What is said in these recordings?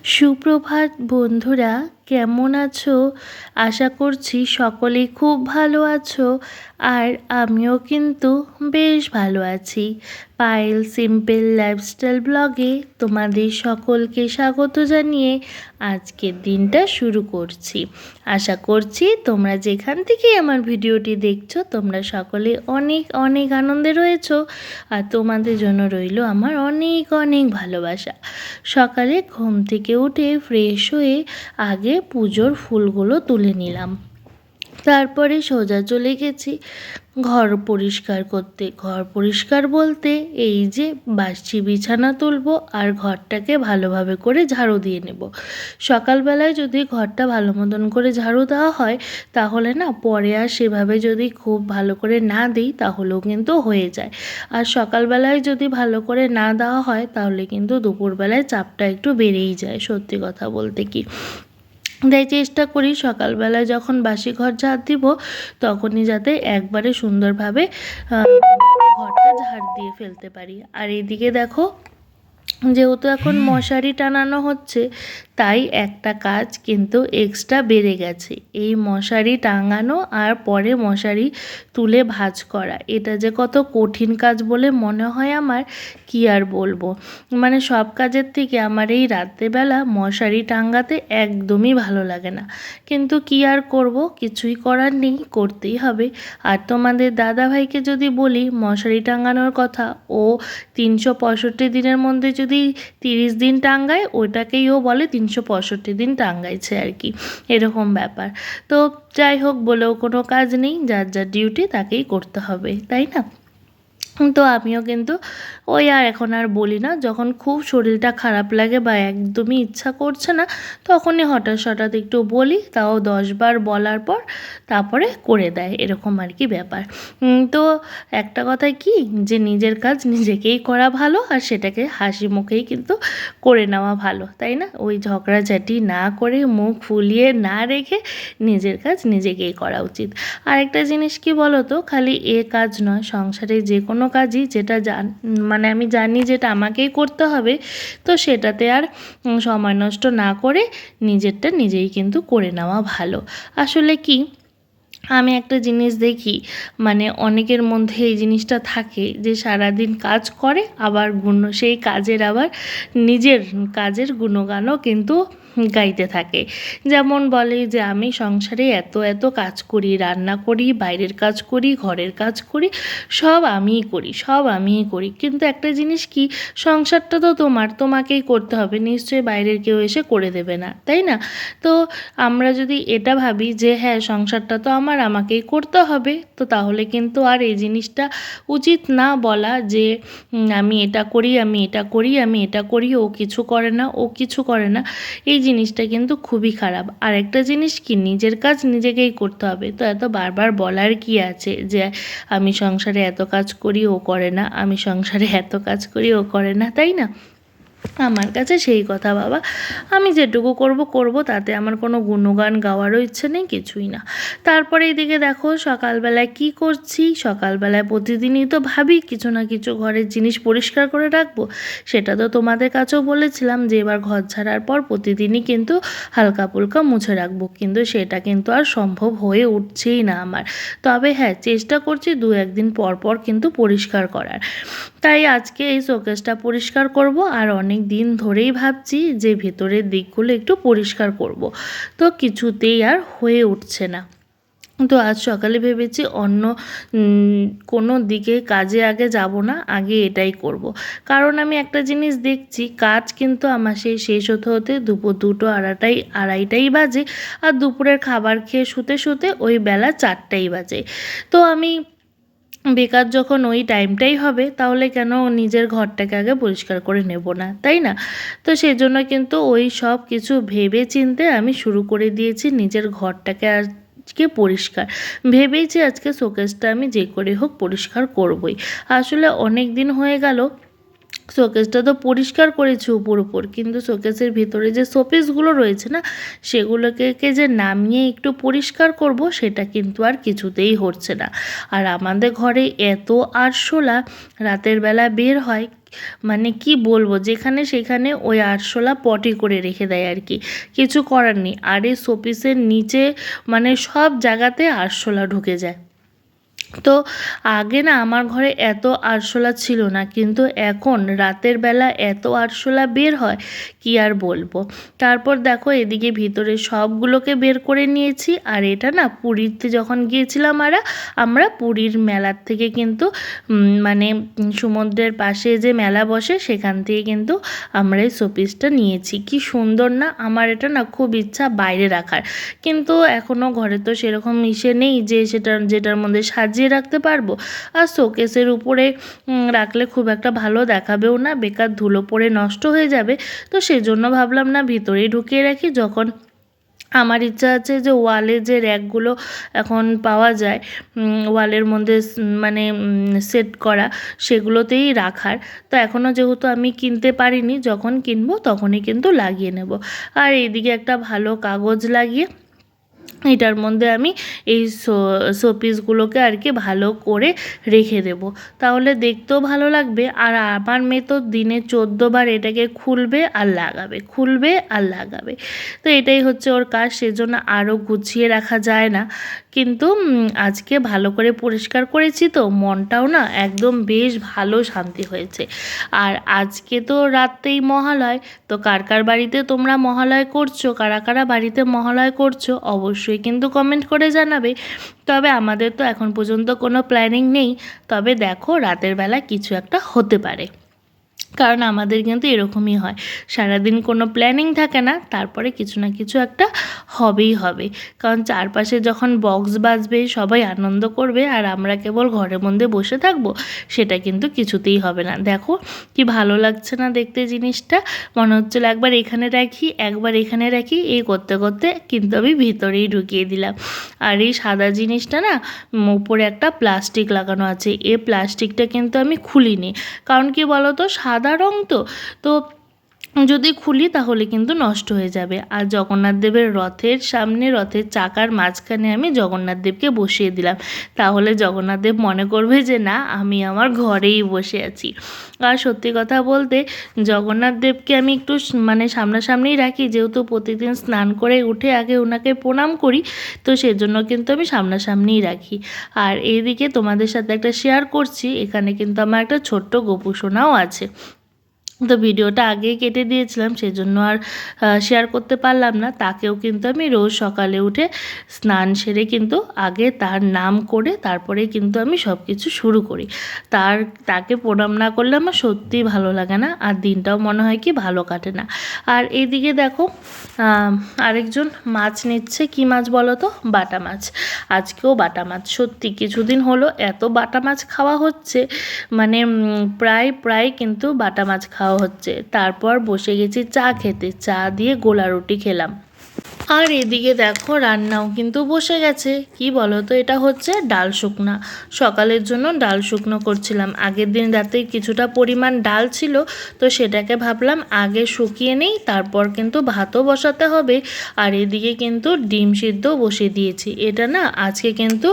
সুপ্রভাত বন্ধুরা, কেমন আছো? আশা করছি সকলেই খুব ভালো আছো। আর আমিও কিন্তু বেশ ভালো আছি। পায়েল সিম্পল লাইফস্টাইল ব্লগে তোমাদের সকলকে স্বাগত জানিয়ে আজকের দিনটা শুরু করছি। আশা করছি তোমরা যেখান থেকেই আমার ভিডিওটি দেখছো তোমরা সকলে অনেক অনেক আনন্দে রয়েছো, আর তোমাদের জন্য রইল আমার অনেক অনেক ভালোবাসা। সকালে ঘুম থেকে উঠে ফ্রেশ হয়ে আগে পুজোর ফুলগুলো তুলে নিলাম, তারপরে সোজা চলে গেছি ঘর পরিষ্কার করতে। ঘর পরিষ্কার বলতে এই যে বাসি বিছানা তুলবো আর ঘরটাকে ভালোভাবে করে ঝাড়ু দিয়ে নেব। সকালবেলায় যদি ঘরটা ভালো মতন করে ঝাড়ু দেওয়া হয় তাহলে না পরে আর সেভাবে যদি খুব ভালো করে না দিই তাহলেও কিন্তু হয়ে যায়। আর সকালবেলায় যদি ভালো করে না দেওয়া হয় তাহলে কিন্তু দুপুরবেলায় চাপটা একটু বেড়েই যায়, সত্যি কথা বলতে কি। তাই চেষ্টা করি সকালবেলায় যখন বাসি ঘর ঝাড় দিব তখনই যাতে একবারে সুন্দরভাবে ঘরটা ঝাড় দিয়ে ফেলতে পারি। আর এদিকে দেখো, যেহেতু এখন মশারি টানানো হচ্ছে তাই একটা কাজ কিন্তু এক্সট্রা বেড়ে গেছে। এই মশারি টাঙানো আর পরে মশারি তুলে ভাঁজ করা, এটা যে কত কঠিন কাজ বলে মনে হয় আমার, কি আর বলবো। মানে সব কাজের থেকে আমার এই রাত্রেবেলা মশারি টাঙাতে একদমই ভালো লাগে না, কিন্তু কি আর করব, কিছুই করার নেই, করতেই হবে। আর তোমাদের দাদাভাইকে যদি বলি মশারি টাঙানোর কথা, ও 365 দিনের মধ্যে যদি 30 দিন টাঙ্গায় ওইটাকেই ও বলে 365 দিন টাঙ্গাইছে আর কি, এরকম ব্যাপার। তো যাই হোক, বলেও কোনো কাজ নেই, যার যার ডিউটি তাকেই করতে হবে, তাই না? তো আমিও কিন্তু ওই আর এখন আর বলি না, যখন খুব শরীরটা খারাপ লাগে বা একদমই ইচ্ছা করছে না তখনই হঠাৎ একটু বলি, তাও 10 বার বলার পর তারপরে করে দেয়, এরকম আর কি ব্যাপার। তো একটা কথা কি, যে নিজের কাজ নিজেকেই করা ভালো আর সেটাকে হাসি মুখেই কিন্তু করে নেওয়া ভালো, তাই না? ওই ঝগড়াঝাটি না করে মুখ ফুলিয়ে না রেখে নিজের কাজ নিজেকেই করা উচিত। আর একটা জিনিস কি বলো তো, খালি এ কাজ নয়, সংসারে যে কোনো কাজই যেটা মানে আমি জানি যেটা আমাকেই করতে হবে, তো সেটাতে আর সময় নষ্ট না করে নিজেরটা নিজেই কিন্তু করে নেওয়া ভালো। আসলে কি, আমি একটা জিনিস দেখি, মানে অনেকের মধ্যে এই জিনিসটা থাকে যে সারাদিন কাজ করে আবার সেই কাজের আবার নিজের কাজের গুণগানও কিন্তু গাইতে থাকে। যেমন বলে যে আমি সংসারে এত এত কাজ করি, রান্না করি, বাইরের কাজ করি, ঘরের কাজ করি, সব আমিই করি। কিন্তু একটা জিনিস কি, সংসারটা তো তোমাকেই করতে হবে, নিশ্চয়ই বাইরের কেউ এসে করে দেবে না, তাই না? তো আমরা যদি এটা ভাবি যে হ্যাঁ সংসারটা তো আমাকেই করতে হবে, তো তাহলে কিন্তু আর এই জিনিসটা উচিত না বলা যে আমি এটা করি, ও কিছু করে না, এই জিনিসটা কিন্তু খুবই খারাপ। আর একটা জিনিস কি, নিজের কাজ নিজেকেই করতে হবে, তো এত বারবার বলার কি আছে যে আমি সংসারে এত কাজ করি ও করে না, আমি সংসারে এত কাজ করি ও করে না, তাই না? আমার কাছে সেই কথা বাবা, আমি যেটুকু করব তাতে আমার কোনো গুণগান গাওয়ারও ইচ্ছে নেই, কিছুই না। তারপরে এইদিকে দেখো সকালবেলায় কি করছি, সকালবেলায় প্রতিদিনই তো ভাবি কিছু না কিছু ঘরের জিনিস পরিষ্কার করে রাখবো। সেটা তো তোমাদের কাছেও বলেছিলাম যে এবার ঘর ছাড়ার পর প্রতিদিনই কিন্তু হালকা ফুলকা মুছে রাখবো, কিন্তু সেটা কিন্তু আর সম্ভব হয়ে উঠছেই না আমার। তবে হ্যাঁ, চেষ্টা করছি 2-1 দিন পর কিন্তু পরিষ্কার করার। তাই আজকে এই শোকেসটা পরিষ্কার করব, আর অনেক দিন ধরেই ভাবছি যে ভেতরের দিকগুলো একটু পরিষ্কার করব, তো কিছুতেই আর হয়ে উঠছে না। তো আজ সকালে ভেবেছি অন্য কোনো দিকে কাজে আগে যাব না, আগে এটাই করব। কারণ আমি একটা জিনিস দেখছি, কাজ কিন্তু আমার শেষ হতে দুপুর 2টো আড়াইটাই বাজে, আর দুপুরের খাবার খেয়ে শুতে ওই বেলা 4টাই বাজে। তো আমি বেকার যখন ওই টাইমটাই হবে তাহলে কেন নিজের ঘরটাকে আগে পরিষ্কার করে নেব না, তাই না? তো সেজন্য কিন্তু ওই সব কিছু ভেবে চিন্তে আমি শুরু করে দিয়েছি নিজের ঘরটাকে আজকে পরিষ্কার, ভেবেইছি আজকে শোকেসটা আমি যে করে হোক পরিষ্কার করবই। আসলে অনেক দিন হয়ে গেল শোকেসটা তো পরিষ্কার করেছি উপর উপর, কিন্তু শোকেসের ভিতরে যে শোপিসগুলো রয়েছে না, সেগুলোকে যে নামিয়ে একটু পরিষ্কার করব, সেটা কিন্তু আর কিছুতেই হচ্ছে না। আর আমাদের ঘরে এত আরশোলা রাতের বেলা বের হয়, মানে কি বলবো, যেখানে সেখানে ওই আরশোলা পটি করে রেখে দেয় আর কি, কিছু করার নেই। আর এই শোপিসের নিচে মানে সব জায়গাতে আরশোলা ঢুকে যায়। তো আগে না আমার ঘরে এত আরশোলা ছিল না, কিন্তু এখন রাতের বেলা এত আরশোলা বের হয় কি আর বলবো। তারপর দেখো এদিকে ভিতরে সবগুলোকে বের করে নিয়েছি। আর এটা না পুরীতে যখন গিয়েছিলাম আমরা পুরীর মেলার থেকে কিন্তু মানে সমুদ্রের পাশে যে মেলা বসে সেখান থেকে কিন্তু আমরা এই শোপিসটা নিয়েছি। কি সুন্দর না, আমার এটা না খুব ইচ্ছা বাইরে রাখার, কিন্তু এখনও ঘরে তো সেরকম ইসে নেই যে যেটার মধ্যে সাজিয়ে রাখতে পারবো। আর শোকেসের উপরে রাখলে খুব একটা ভালো দেখাবেও না, বেকার ধুলো পড়ে নষ্ট হয়ে যাবে। তো সেজন্য ভাবলাম না ভিতরেই ঢুকিয়ে রাখি। যখন আমার ইচ্ছা আছে যে ওয়ালে যে র্যাকগুলো এখন পাওয়া যায় ওয়ালের মধ্যে মানে সেট করা, সেগুলোতেই রাখার। তো এখনও যেহেতু আমি কিনতে পারিনি, যখন কিনবো তখনই কিন্তু লাগিয়ে নেব। আর এইদিকে একটা ভালো কাগজ লাগিয়ে এটার মধ্যে আমি এই শোপিসগুলোকে আর কি ভালো করে রেখে দেব, তাহলে দেখতেও ভালো লাগবে। আর আমার মেয়ে তো দিনে 14 বার এটাকে খুলবে আর লাগাবে, খুলবে আর লাগাবে। তো এটাই হচ্ছে ওর কাজ, সেজন্য আরও গুছিয়ে রাখা যায় না। কিন্তু আজকে ভালো করে পরিষ্কার করেছি তো মনটাও না একদম বেশ ভালো শান্তি হয়েছে। আর আজকে তো রাতেই মহালয়, তো কার কার বাড়িতে তোমরা মহালয় করছো, কারা কারা বাড়িতে মহালয় করছো অবশ্যই কিন্তু কমেন্ট করে জানাবে। তবে আমাদের তো এখন পর্যন্ত কোনো প্ল্যানিং নেই, তবে দেখো রাতের বেলা কিছু একটা হতে পারে, কারণ আমাদের কিন্তু এরকমই হয়, সারাদিন কোনো প্ল্যানিং থাকে না, তারপরে কিছু না কিছু একটা হবেই হবে। কারণ চারপাশে যখন বক্স বাজবে সবাই আনন্দ করবে আর আমরা কেবল ঘরের মধ্যে বসে থাকবো, সেটা কিন্তু কিছুতেই হবে না। দেখো কি ভালো লাগছে না দেখতে জিনিসটা, মনে হচ্ছিল একবার এখানে রাখি একবার এখানে রাখি, এই করতে করতে কিন্তু আমি ভিতরেই ঢুকিয়ে দিলাম। আর এই সাদা জিনিসটা না উপরে একটা প্লাস্টিক লাগানো আছে, এই প্লাস্টিকটা কিন্তু আমি খুলিনি, কারণ কি বলো তো সাদা রং তো যদি খুলি তাহলে কিন্তু নষ্ট হয়ে যাবে। আর জগন্নাথ দেবের রথের সামনে, রথের চাকার মাঝখানে আমি জগন্নাথ দেবকে বসিয়ে দিলাম, তাহলে জগন্নাথ দেব মনে করবে যে না আমি আমার ঘরেই বসে আছি। আর সত্যি কথা বলতে জগন্নাথ দেবকে আমি একটু মানে সামনাসামনিই রাখি, যেহেতু প্রতিদিন স্নান করে উঠে আগে ওনাকে প্রণাম করি, তো সেজন্য কিন্তু আমি সামনাসামনিই রাখি। আর এইদিকে তোমাদের সাথে একটা শেয়ার করছি, এখানে কিন্তু আমার একটা ছোট্ট গোপু সোনাও আছে। তো ভিডিওটা আগেই কেটে দিয়েছিলাম, সেজন্য আর শেয়ার করতে পারলাম না। তাকেও কিন্তু আমি রোজ সকালে উঠে স্নান সেরে কিন্তু আগে তার নাম করে তারপরে কিন্তু আমি সব কিছু শুরু করি। তাকে প্রণাম না করলে আমার সত্যিই ভালো লাগে না, আর দিনটাও মনে হয় কি ভালো কাটে না। আর এইদিকে দেখো আরেকজন মাছ নিচ্ছে, কি মাছ বলো তো, বাটা মাছ। আজকেও বাটা মাছ, সত্যি কিছুদিন হলো এত বাটা মাছ খাওয়া হচ্ছে, মানে প্রায় কিন্তু বাটা মাছ খাওয়া হচ্ছে। তারপর বসে গেছি চা খেতে, চা দিয়ে গোলা রুটি খেলাম। আর এদিকে দেখো রান্নাও কিন্তু বসে গেছে। কি বলো তো, এটা হচ্ছে ডাল শুকনা, সকালের জন্য ডাল শুকনো করছিলাম। আগের দিন রাতে কিছুটা পরিমাণ ডাল ছিল, তো সেটাকে ভাবলাম আগে শুকিয়ে নেই, তারপর কিন্তু ভাতও বসাতে হবে। আর এদিকে কিন্তু ডিম সিদ্ধ বসিয়ে দিয়েছি। এটা না আজকে কিন্তু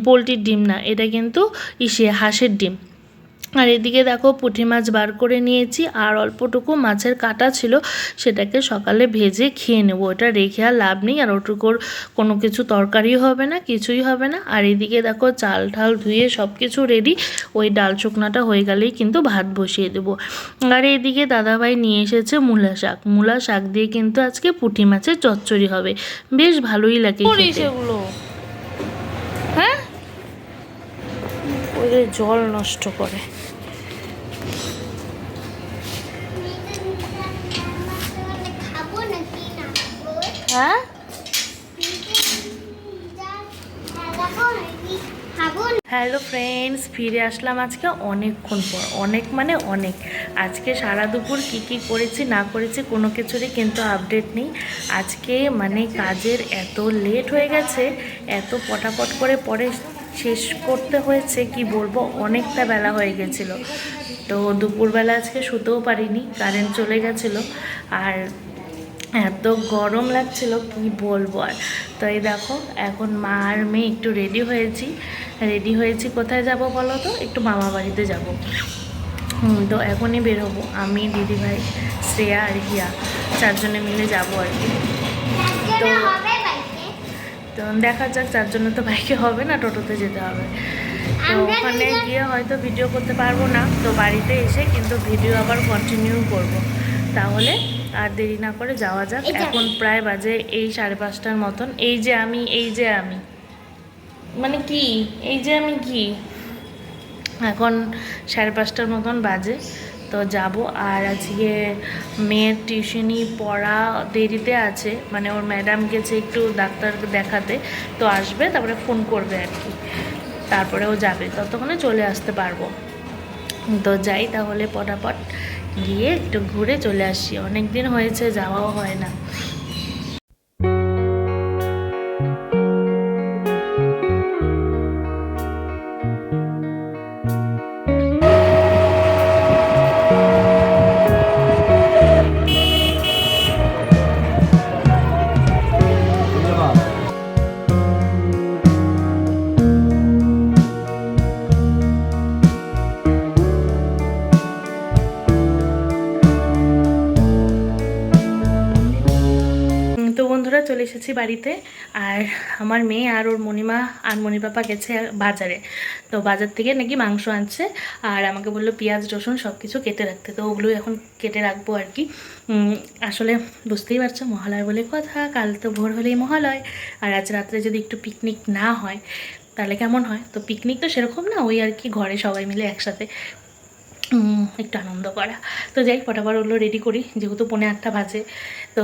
পোলট্রির ডিম না, এটা কিন্তু হাঁসের ডিম। আর এদিকে দেখো পুঁটি মাছ বার করে নিয়েছি, আর অল্পটুকু মাছের কাটা ছিল, সেটাকে সকালে ভেজে খেয়ে নেবো। ওটা রেখে আর লাভ নেই, আর ওটুকুর কোনো কিছু তরকারিও হবে না, কিছুই হবে না। আর এদিকে দেখো চাল ঠাল ধুয়ে সব কিছু রেডি, ওই ডাল শুকনাটা হয়ে গেলেই কিন্তু ভাত বসিয়ে দেবো। আর এদিকে দাদাভাই নিয়ে এসেছে মূলা শাক দিয়ে কিন্তু আজকে পুঁটি মাছের চচ্চড়ি হবে, বেশ ভালোই লাগে সেগুলো। হ্যাঁ ওই জল নষ্ট করে। হ্যাঁ হ্যালো ফ্রেন্ডস, ফিরে আসলাম আজকে অনেকক্ষণ পর, অনেক আজকে সারা দুপুর কী করেছি না করেছি কোনো কিছুরই কিন্তু আপডেট নেই। আজকে মানে কাজের এত লেট হয়ে গেছে, এত পটাপট করে পরে শেষ করতে হয়েছে, কি বলবো, অনেকটা বেলা হয়ে গেছিলো। তো দুপুরবেলা আজকে শুতেও পারিনি, কারেন্ট চলে গেছিলো আর এত গরম লাগছিল কি বলবো। আর তো এই দেখো এখন মা আর মেয়ে একটু রেডি হয়েছি কোথায় যাব বলো তো, একটু মামা বাড়িতে যাব। তো এখনই বেরোবো, আমি দিদিভাই শ্রেয়া আর হিয়া 4 জনে মিলে যাবো আর কি। তো তো দেখা যাক, 4 জন্য তো বাইকে হবে না, টোটোতে যেতে হবে। তো ওখানে গিয়ে হয়তো ভিডিও করতে পারবো না, তো বাড়িতে এসে কিন্তু ভিডিও আবার কন্টিনিউ করব। তাহলে আর দেরি না করে যাওয়া যাক। এখন প্রায় বাজে এই 5:30টার মতন। এই যে আমি মানে কি এখন 5:30টার মতন বাজে। তো যাব। আর আজকে মেয়ের টিউশনি পড়া দেরিতে আছে, মানে ওর ম্যাডাম গেছে একটু ডাক্তার দেখাতে, তো আসবে তারপরে ফোন করবে আর কি, তারপরে ও যাবে, ততক্ষণে চলে আসতে পারবো। তো যাই তাহলে পটাপট গিয়ে একটু ঘুরে চলে আসি, অনেক দিন হয়েছে যাওয়াও হয় না। তো বন্ধুরা চলে এসেছি বাড়িতে, আর আমার মেয়ে আর ওর মণিমা আর মণিপাপা গেছে বাজারে। তো বাজার থেকে নাকি মাংস আনছে, আর আমাকে বললো পেঁয়াজ রসুন সব কিছু কেটে রাখতে, তো ওগুলোই এখন কেটে রাখবো আর কি। আসলে বুঝতেই পারছো মহালয় বলে কথা, কাল তো ভোর হলেই মহালয়, আর আজ রাত্রে যদি একটু পিকনিক না হয় তাহলে কেমন হয়। তো পিকনিক তো সেরকম না, ওই আর কি ঘরে সবাই মিলে একসাথে একটু আনন্দ করা। তো যাই ফটাফট ওগুলো রেডি করি, যেহেতু 7:45 বাজে, তো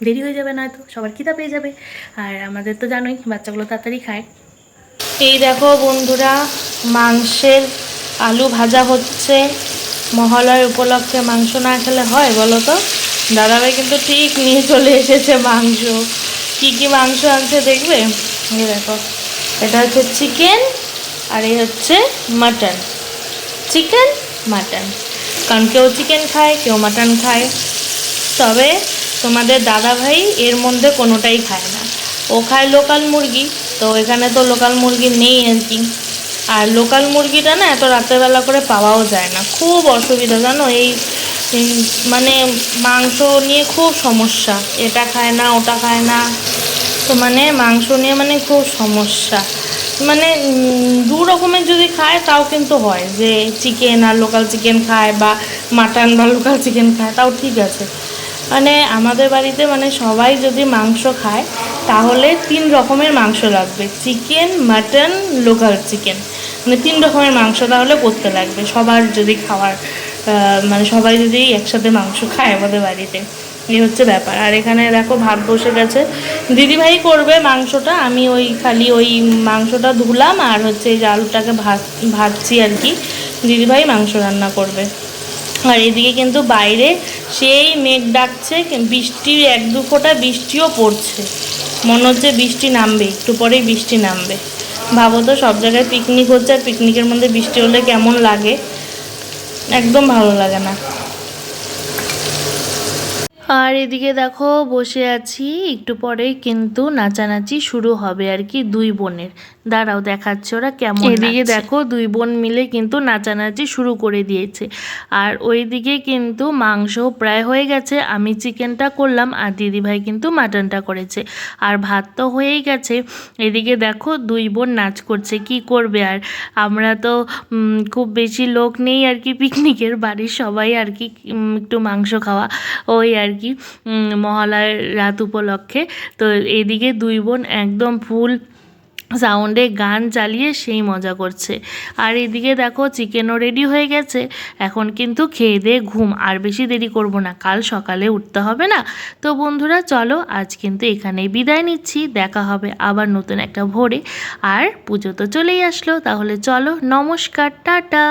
দেরি হয়ে যাবে, নয়তো সবার খিদা পেয়ে যাবে। আর আমাদের তো জানোই বাচ্চাগুলো তাড়াতাড়ি খায়। এই দেখো বন্ধুরা, মাংসের আলু ভাজা হচ্ছে। মহালয় উপলক্ষে মাংস না খেলে হয় বলো তো? দাদাভাই কিন্তু ঠিক নিয়ে চলে এসেছে মাংস। কি কি মাংস আনছে দেখবে? এই দেখো, এটা হচ্ছে চিকেন আর এই হচ্ছে মাটন। চিকেন মাটন, কারণ কেউ চিকেন খায় কেউ মাটন খায়, তবে তোমাদের দাদাভাই এর মধ্যে কোনোটাই খায় না। ও খায় লোকাল মুরগি, তো এখানে তো লোকাল মুরগি নেই আর কি। আর লোকাল মুরগিটা না এত রাতেরবেলা করে পাওয়াও যায় না, খুব অসুবিধা জানো। এই মানে মাংস নিয়ে খুব সমস্যা, এটা খায় না ওটা খায় না, তো মানে মাংস নিয়ে মানে খুব সমস্যা। মানে 2 রকমের যদি খায় তাও কিন্তু হয়, যে চিকেন আর লোকাল চিকেন খায়, বা মাটন বা লোকাল চিকেন খায়, তাও ঠিক আছে। মানে আমাদের বাড়িতে মানে সবাই যদি মাংস খায় তাহলে 3 রকমের মাংস লাগবে, চিকেন মাটন লোকাল চিকেন, মানে 3 রকমের মাংস তাহলে করতে লাগবে সবার, যদি খাওয়ার মানে সবাই যদি একসাথে মাংস খায় আমাদের বাড়িতে, এই হচ্ছে ব্যাপার। আর এখানে দেখো ভাত বসে গেছে, দিদিভাই করবে মাংসটা, আমি ওই খালি ওই মাংসটা ধুলাম আর হচ্ছে এই আলুটাকে ভাজছি আর কি, দিদিভাই মাংস রান্না করবে। আর এদিকে কিন্তু বাইরে সেই মেঘ ডাকছে, বৃষ্টি 1-2 ফোঁটা বৃষ্টিও পড়ছে, মনে হচ্ছে বৃষ্টি নামবে, একটু পরেই বৃষ্টি নামবে। ভাবো তো, সব জায়গায় পিকনিক হচ্ছে আর পিকনিকের মধ্যে বৃষ্টি হলে কেমন লাগে, একদম ভালো লাগে না। আর এদিকে দেখো বসে আছি, একটু পরেই কিন্তু নাচানাচি শুরু হবে আর কি 2 বোনের। দাঁড়াও দেখাচ্ছে ওরা কেমন। এদিকে দেখো 2 বোন মিলে কিন্তু নাচানাচি শুরু করে দিয়েছে। আর ওইদিকে কিন্তু মাংস প্রায় হয়ে গেছে, আমি চিকেনটা করলাম আর দিদিভাই কিন্তু মাটনটা করেছে, আর ভাত তো হয়েই গেছে। এদিকে দেখো 2 বোন নাচ করছে, কি করবে আর, আমরা তো খুব বেশি লোক নেই আর কি পিকনিকের, বাড়ির সবাই আর কি একটু মাংস খাওয়া ওই আর কি মহালয়ার রাত উপলক্ষে। তো এদিকে 2 বোন একদম ফুল সাউন্ডে গান চালিয়ে সেই মজা করছে। আর এদিকে দেখো চিকেনও রেডি হয়ে গেছে, এখন কিন্তু খেয়ে দিয়ে ঘুম, আর বেশি দেরি করব না, কাল সকালে উঠতে হবে না। তো বন্ধুরা চলো আজ কিন্তু এখানেই বিদায় নিচ্ছি, দেখা হবে আবার নতুন একটা ভোরে। আর পুজো তো চলেই আসলো, তাহলে চলো নমস্কার, টাটা।